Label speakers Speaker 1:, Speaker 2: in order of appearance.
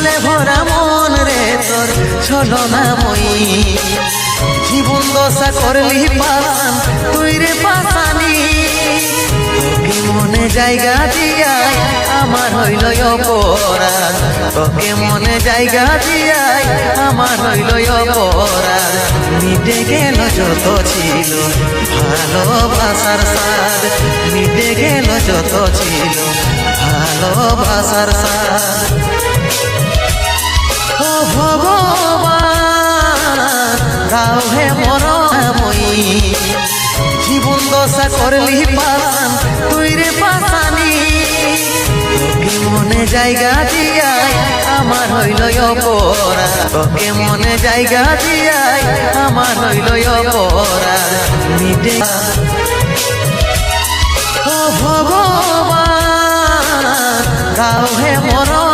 Speaker 1: ফুলে ভরা মন রে তোর ছলনাময়ী জীবন দশা করলি পাশান তুই রে পাশানি তোকে মনে জায়গা দিয়াই আমার হইল অপরাধ তোকে মনে জায়গা দিয়াই আমার হইল অপরাধ মিটে গেল যত ছিল ভালোবাসার স্বাদ মিটে গেল যত ছিল ভালোবাসার স্বাদ ও ভগবান দাও হে মরময়ী জীবন দশা করলি পাশান তুই রে পাশানি তোকে মনে জায়গা দিয়াই আমার হইল অপরাধ তোকে মনে জায়গা দিয়াই আমার হইল অপরাধ মিটে ও ভগবান দাও হে মরম